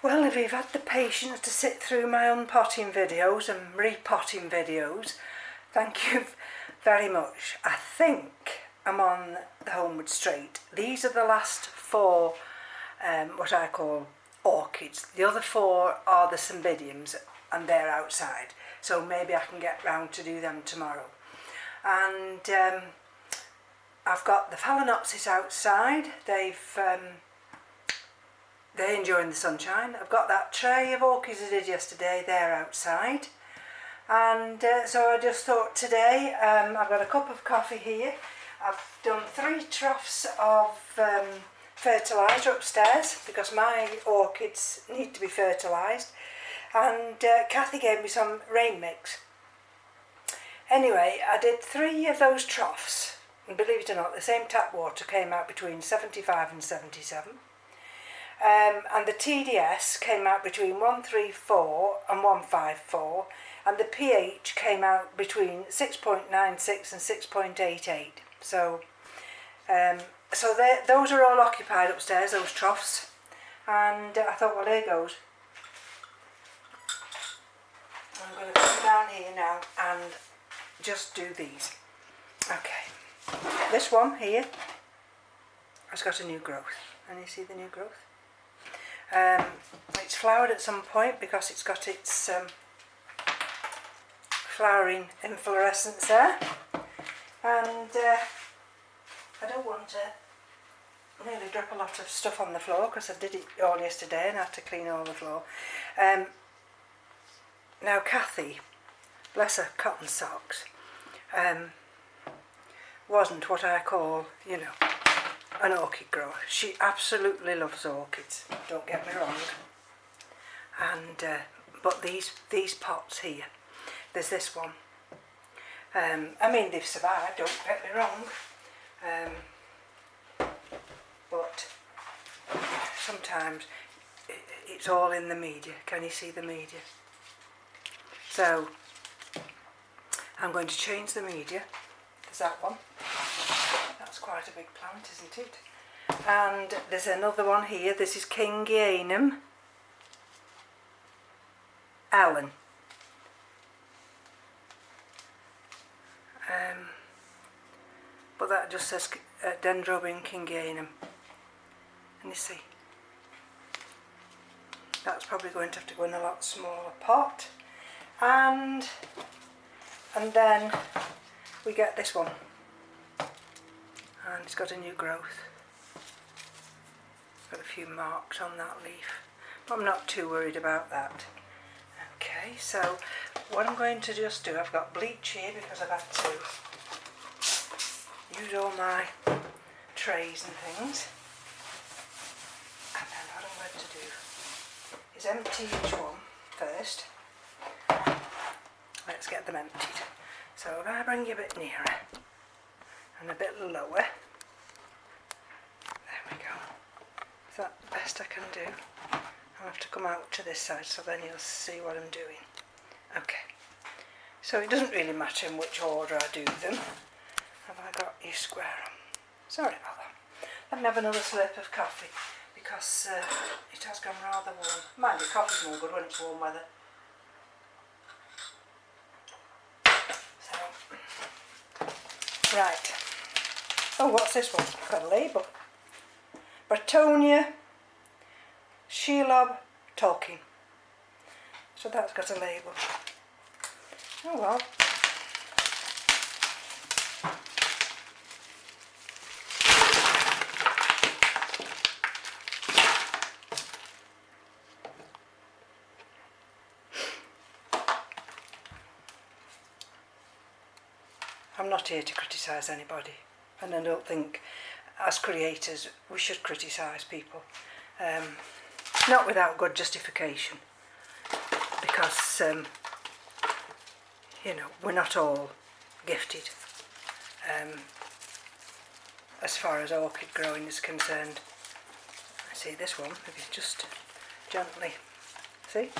Well, if you've had the patience to sit through my unpotting videos and repotting videos, thank you very much. I think I'm on the homeward straight. These are the last four, what I call orchids. The other four are the cymbidiums and they're outside. So maybe I can get round to do them tomorrow. And I've got the phalaenopsis outside. They're enjoying the sunshine. I've got that tray of orchids I did yesterday, they're outside. And so I just thought today, I've got a cup of coffee here. I've done 3 troughs of fertiliser upstairs because my orchids need to be fertilised. And Kathy gave me some rain mix. Anyway, I did 3 of those troughs. And believe it or not, the same tap water came out between 75 and 77. And the TDS came out between 134 and 154, and the pH came out between 6.96 and 6.88. So, those are all occupied upstairs, those troughs. And I thought, well, there goes. I'm going to come down here now and just do these. Okay, this one here has got a new growth. And you see the new growth? It's flowered at some point because it's got its flowering inflorescence there, and I don't want to really drop a lot of stuff on the floor because I did it all yesterday and I had to clean all the floor. Now Kathy, bless her cotton socks, wasn't what I call, you know, an orchid grower. She absolutely loves orchids, don't get me wrong. And but these pots here, there's this one. I mean, they've survived, don't get me wrong. But sometimes it's all in the media. Can you see the media? So I'm going to change the media. There's that one. That's quite a big plant, isn't it? And there's another one here. This is Kingianum Allen. But that just says Dendrobium Kingianum. And you see, that's probably going to have to go in a lot smaller pot. And then we get this one. And it's got a new growth. Got a few marks on that leaf, but I'm not too worried about that. Okay, so what I'm going to just do, I've got bleach here because I've had to use all my trays and things. And then what I'm going to do is empty each one first. Let's get them emptied. So if I bring you a bit nearer and a bit lower, there we go. Is that the best I can do? I'll have to come out to this side so then you'll see what I'm doing. Okay, so it doesn't really matter in which order I do them. Have I got you square on? Sorry about that. Let me have another slurp of coffee because it has gone rather warm. Mind you, coffee's more good when it's warm weather. So, right. Oh, what's this one? I've got a label. Bretonia Shelob Talking. So that's got a label. Oh well. I'm not here to criticise anybody, and I don't think as creators we should criticise people, not without good justification, because you know, we're not all gifted as far as orchid growing is concerned. I see this one, if you just gently, see,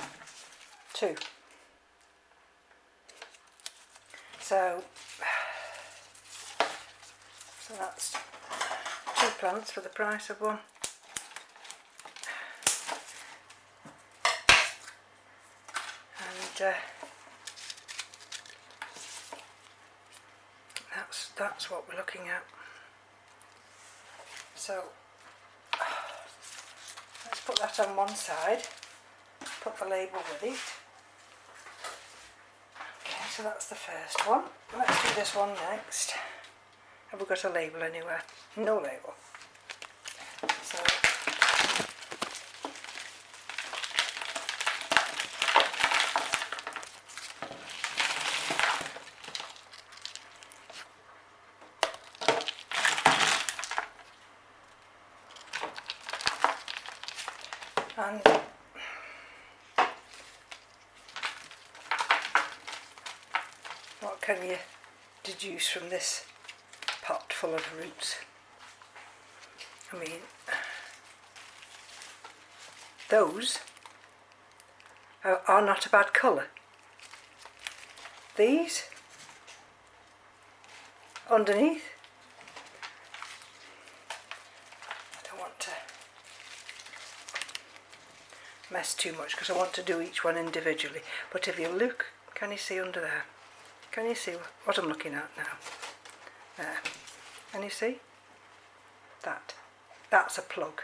2. So that's 2 plants for the price of one. that's what we're looking at. So let's put that on one side, put the label with it. Okay, so that's the first one. Let's do this one next. Have we got a label anywhere? No label. So and what can you deduce from this pot full of roots? I mean, those are not a bad colour. These underneath, I don't want to mess too much because I want to do each one individually, but if you look, can you see under there? Can you see what I'm looking at now? There. Can you see? That. That's a plug.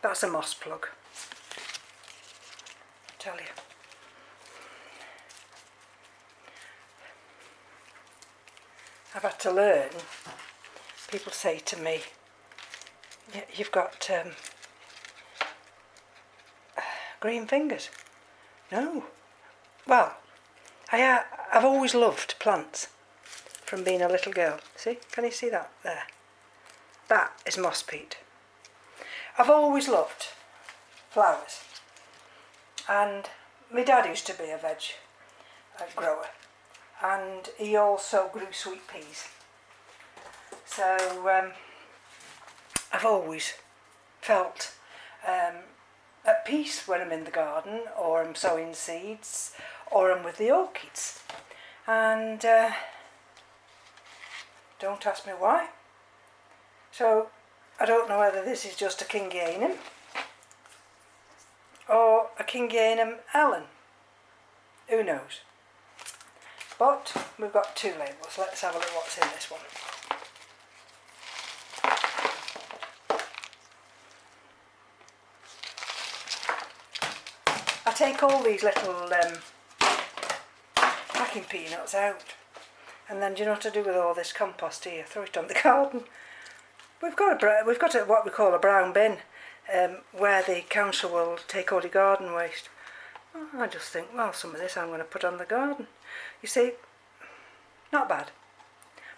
That's a moss plug. I tell you. I've had to learn. People say to me, you've got green fingers. No. Well, I've always loved plants from being a little girl. See? Can you see that there? That is moss peat. I've always loved flowers. And my dad used to be a veg grower. And he also grew sweet peas. So I've always felt at peace when I'm in the garden, or I'm sowing seeds, or I'm with the orchids. And don't ask me why. So I don't know whether this is just a Kingianum or a Kingianum Allen. Who knows? But we've got two labels. Let's have a look what's in this one. I take all these little packing peanuts out, and then do you know what to do with all this compost here? Throw it on the garden. We've got what we call a brown bin, where the council will take all the garden waste. I just think, well, some of this I'm going to put on the garden. You see, not bad.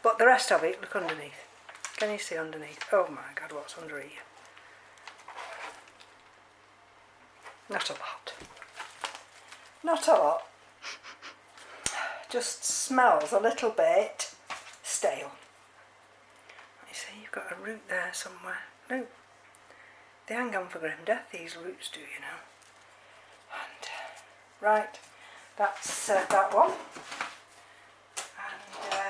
But the rest of it, look underneath. Can you see underneath? Oh my God, what's under here? Not a lot. Not a lot. Just smells a little bit stale. You see, you've got a root there somewhere. No, they hang on for grim death, these roots do, you know. And right, that's that one. And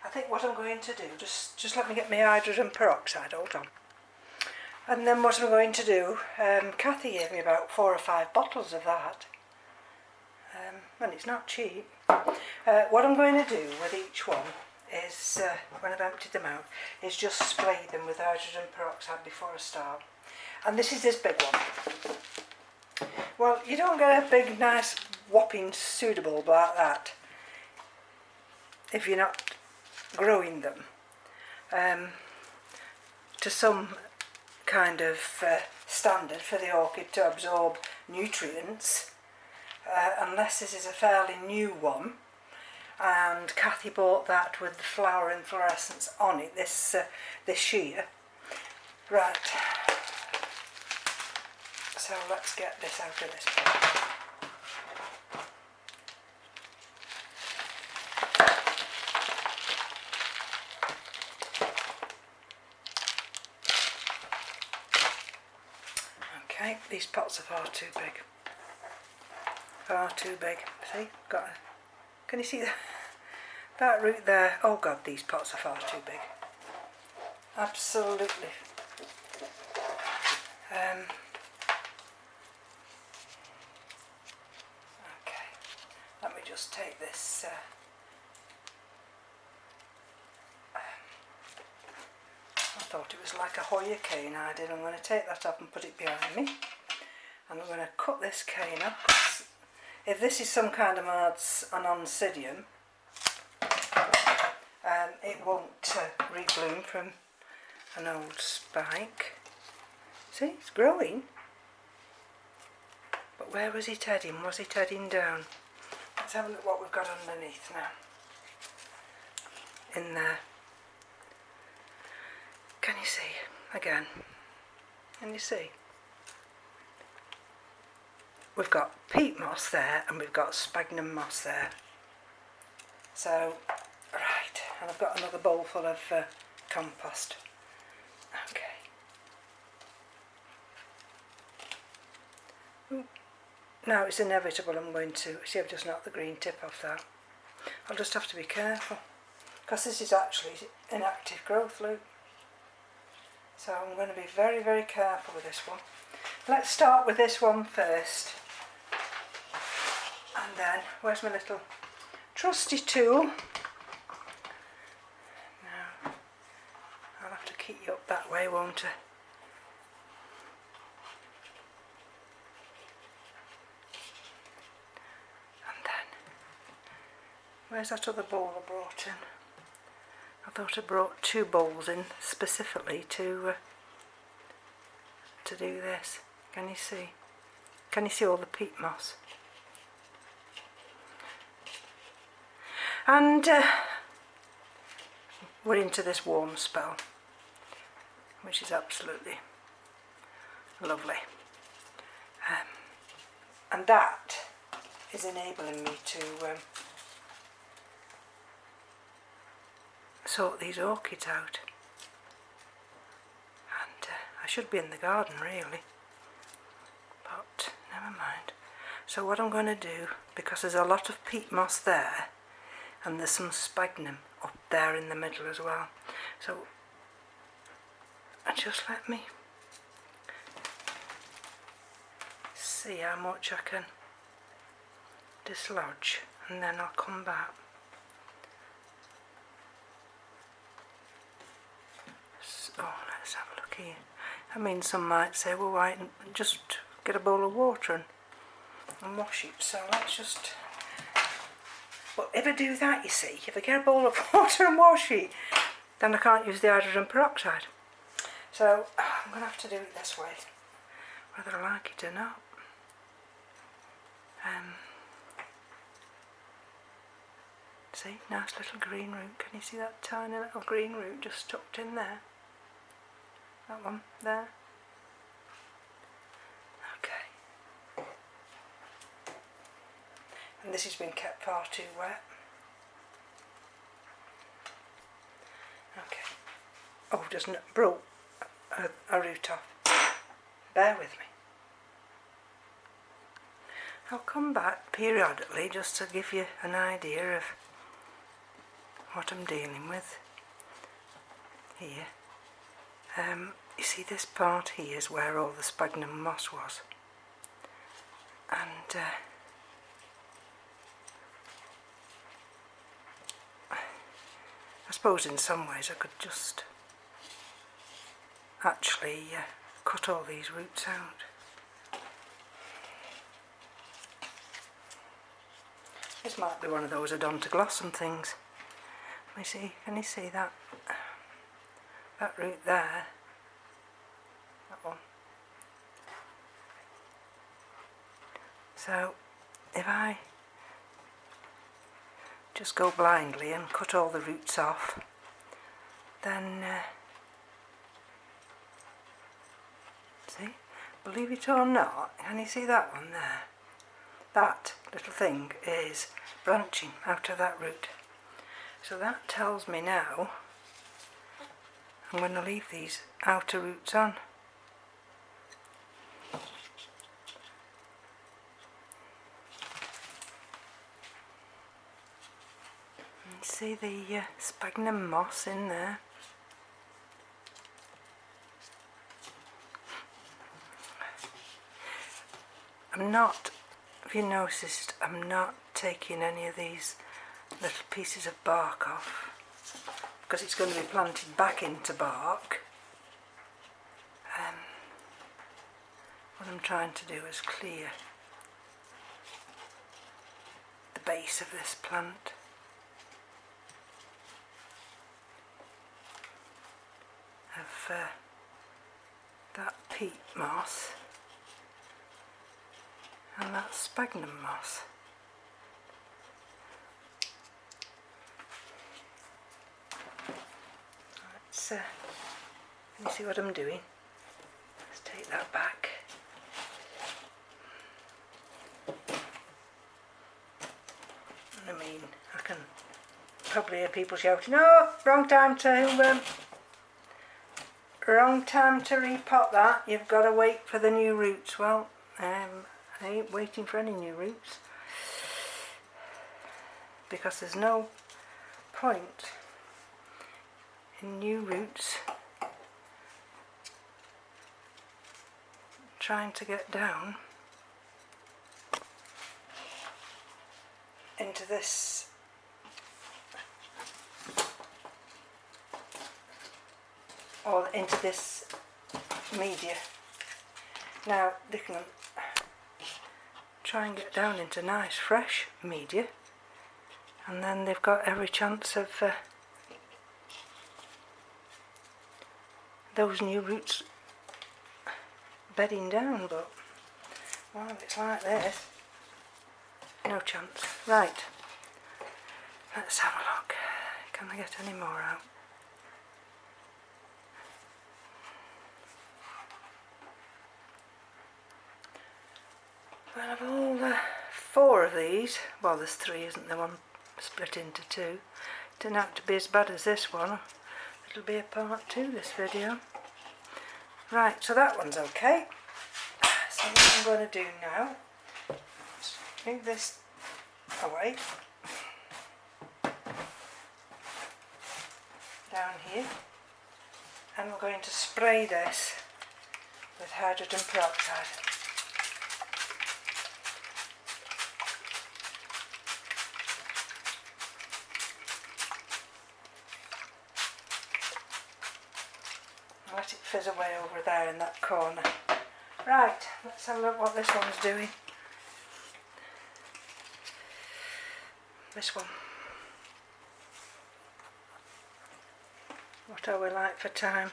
I think what I'm going to do, just let me get my hydrogen peroxide, hold on. And then what I'm going to do, Kathy gave me about 4 or 5 bottles of that. And it's not cheap. What I'm going to do with each one is, when I've emptied them out, is just spray them with hydrogen peroxide before I start. And this is this big one. Well, you don't get a big, nice, whopping pseudobulb like that if you're not growing them to some kind of standard for the orchid to absorb nutrients, unless this is a fairly new one. And Kathy bought that with the flower inflorescence on it this year. Right, so let's get this out of this pot. Okay, these pots are far too big. Far too big. See, got a, can you see that? That root there? Oh God, these pots are far too big. Absolutely. thought it was like a Hoya cane I did. I'm going to take that up and put it behind me. And I'm going to cut this cane up. If this is some kind of an oncidium, it won't rebloom from an old spike. See, it's growing. But where was it heading? Was it heading down? Let's have a look what we've got underneath now. In there. Can you see? Again. Can you see? We've got peat moss there and we've got sphagnum moss there. So, right, and I've got another bowl full of compost. Okay. Now it's inevitable I'm going to, see I've just knocked the green tip off that. I'll just have to be careful because this is actually inactive growth, look. So I'm going to be very, very careful with this one. Let's start with this one first. And then, where's my little trusty tool? Now, I'll have to keep you up that way, won't I? And then, where's that other bowl I brought in? I thought I brought 2 bowls in specifically to do this. Can you see? Can you see all the peat moss? And we're into this warm spell, which is absolutely lovely. And that is enabling me to sort these orchids out. And I should be in the garden really, but never mind. So what I'm going to do, because there's a lot of peat moss there and there's some sphagnum up there in the middle as well, so just let me see how much I can dislodge and then I'll come back. Oh, let's have a look here. I mean, some might say, well, why just get a bowl of water and wash it. So let's just... But if I do that, you see, if I get a bowl of water and wash it, then I can't use the hydrogen peroxide. So I'm going to have to do it this way, whether I like it or not. See, nice little green root. Can you see that tiny little green root just tucked in there? That one there. Okay. And this has been kept far too wet. Okay. Oh, just broke a root off. Bear with me. I'll come back periodically just to give you an idea of what I'm dealing with here. You see, this part here is where all the sphagnum moss was, and I suppose in some ways I could just actually cut all these roots out. This might be one of those odontoglossum things. Let me see, can you see that? That root there, that one. So if I just go blindly and cut all the roots off, then see, believe it or not, can you see that one there? That little thing is branching out of that root. So that tells me now I'm going to leave these outer roots on. And see the sphagnum moss in there. I'm not, if you noticed, I'm not taking any of these little pieces of bark off, because it's going to be planted back into bark, what I'm trying to do is clear the base of this plant. Of that peat moss and that sphagnum moss. Let's let me see what I'm doing. Let's take that back. I mean, I can probably hear people shouting, "Oh, wrong time to repot that. You've got to wait for the new roots." Well, I ain't waiting for any new roots, because there's no point in new roots trying to get down into this media. Now they can try and get down into nice fresh media, and then they've got every chance of those new roots bedding down, but well, if it's like this, no chance. Right, let's have a look. Can I get any more out? Well, of all the 4 of these, well, there's 3, isn't there? One split into 2. Didn't have to be as bad as this one. It'll be a part 2, this video. Right, so that one's okay. So what I'm going to do now is move this away down here, and we're going to spray this with hydrogen peroxide. Let it fizz away over there in that corner. Right, let's have a look what this one's doing. This one. What are we like for time?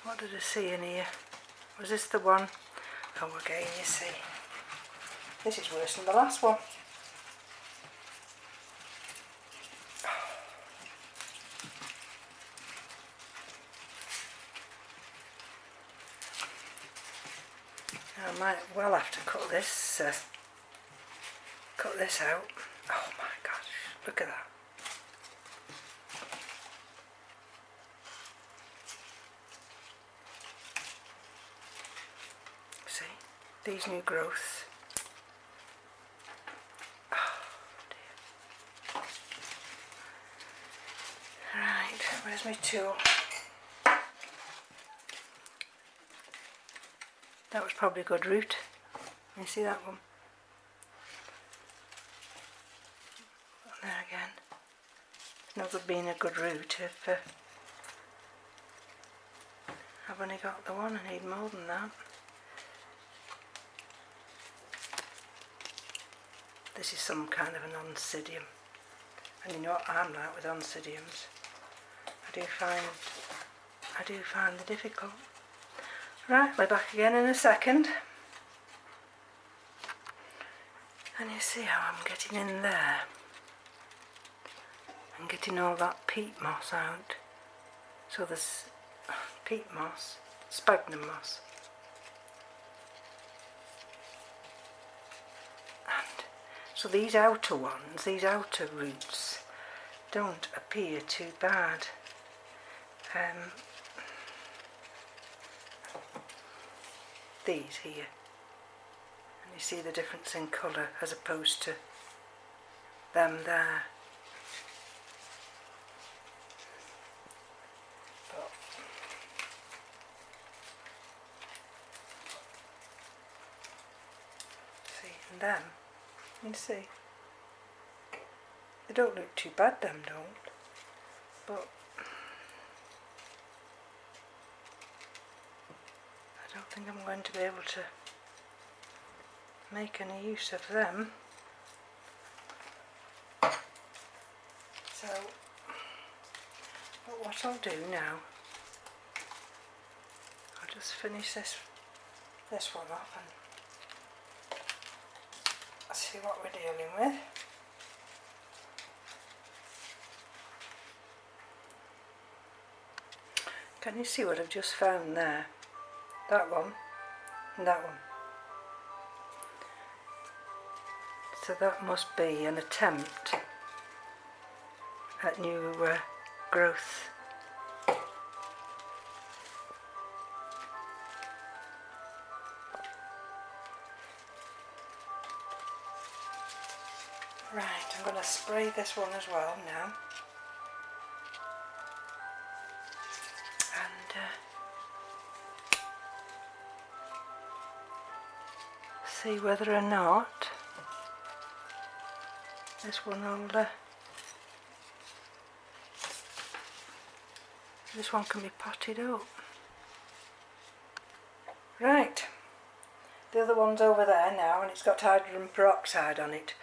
What did I see in here? Was this the one? Oh, again, you see. This is worse than the last one. I might well have to cut this out. Oh my gosh, look at that. See, these new growths. Oh dear. Right, where's my tool? That was probably a good root. You see that one? There again. It's no good being a good root if I've only got the one. I need more than that. This is some kind of an oncidium, and you know what I'm like with oncidiums. I do find them difficult. Right, we're back again in a second, and you see how I'm getting in there and getting all that peat moss out. So there's peat moss, sphagnum moss, and so these outer ones, these outer roots, don't appear too bad. These here, and you see the difference in colour as opposed to them there. But than them. You see, they don't look too bad, them don't, but I don't think I'm going to be able to make any use of them. So, but what I'll do now, I'll just finish this one off and see what we're dealing with. Can you see what I've just found there? That one and that one. So that must be an attempt at new growth. Right, I'm going to spray this one as well now. And see whether or not this one will this one can be potted up. Right, the other one's over there now and it's got hydrogen peroxide on it.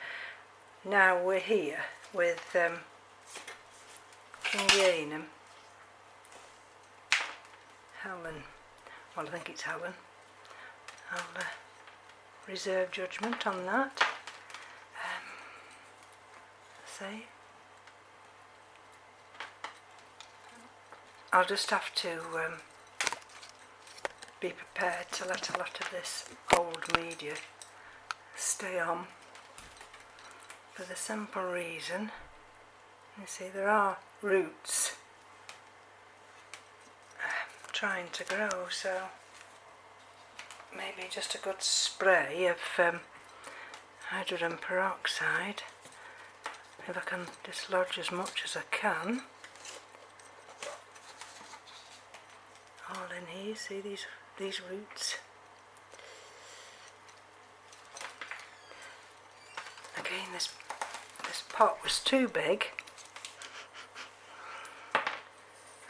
Now we're here with Kingianum, Helen, well I think it's Helen. I'll reserve judgment on that. See, I'll just have to be prepared to let a lot of this old media stay on, for the simple reason, you see there are roots trying to grow, so maybe just a good spray of hydrogen peroxide, if I can dislodge as much as I can. All in here, see these roots. Again, this pot was too big,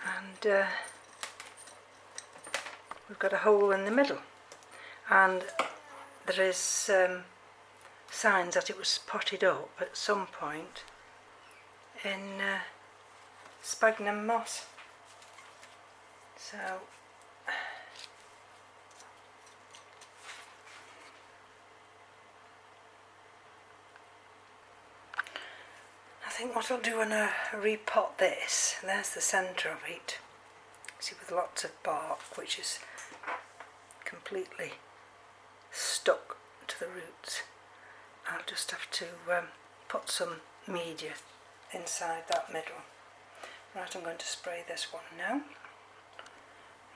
and we've got a hole in the middle, and there is signs that it was potted up at some point in sphagnum moss. So I think what I'll do when I repot this, there's the centre of it, see, with lots of bark which is completely stuck to the roots. I'll just have to put some media inside that middle. Right, I'm going to spray this one now.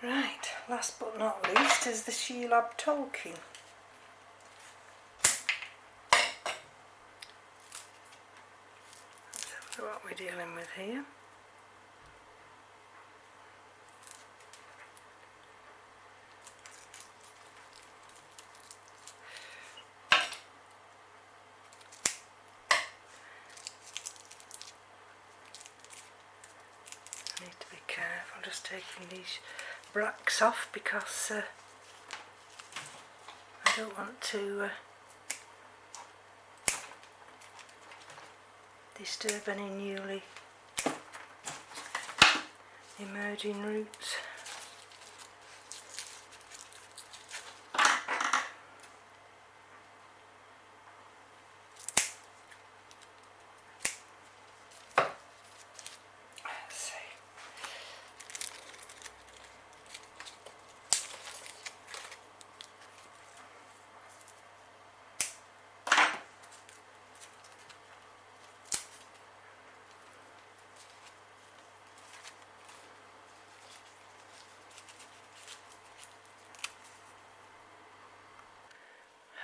Right, last but not least is the Sheelab Tolkien. Let's have a look what we're dealing with here. I need to be careful just taking these bracts off because I don't want to disturb any newly emerging roots.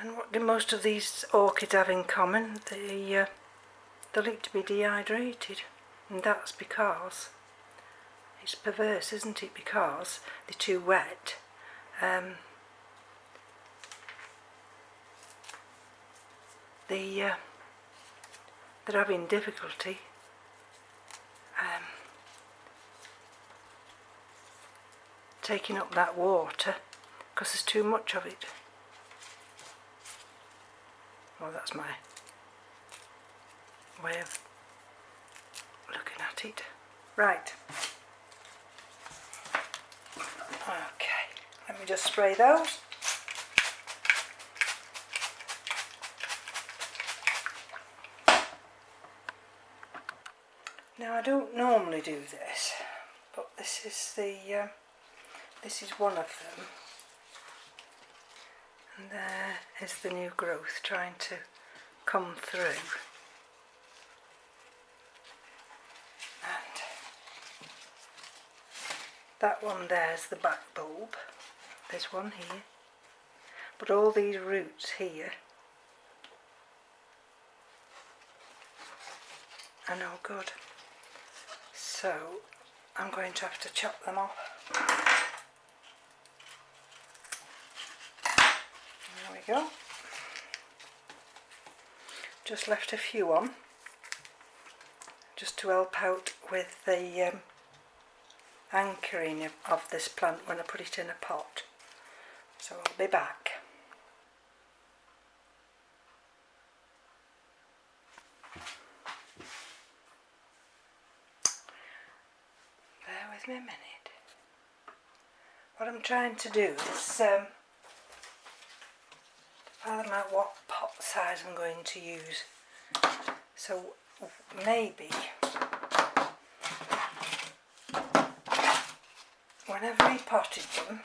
And what do most of these orchids have in common? They look to be dehydrated, and that's because it's perverse, isn't it? Because they're too wet. they're having difficulty taking up that water because there's too much of it. Well, that's my way of looking at it. Right. Okay, let me just spray those. Now I don't normally do this, but this is one of them, and there is the new growth trying to come through. And that one there's the back bulb. There's one here, but all these roots here are no good. So I'm going to have to chop them off. There we go. Just left a few on, just to help out with the anchoring of this plant when I put it in a pot. So I'll be back. Bear with me a minute. What I'm trying to do is fathom out what pot size I'm going to use. So maybe whenever I potted them,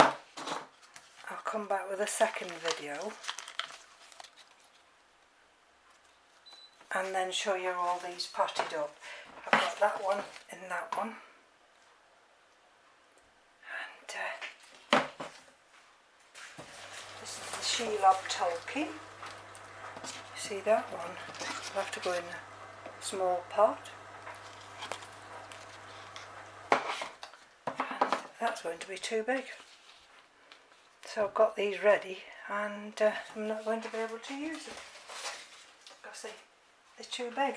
I'll come back with a second video and then show you all these potted up. I've got that one and that one, and this is the Shelob Tolkien. See that one? I'll have to go in a small pot, and that's going to be too big. So I've got these ready, and I'm not going to be able to use them because they're too big.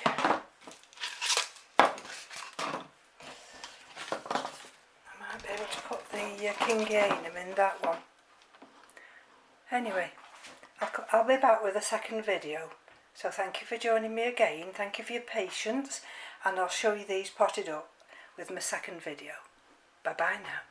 Be able to put the Kingianum in that one. Anyway, I'll be back with a second video. So thank you for joining me again. Thank you for your patience, and I'll show you these potted up with my second video. Bye bye now.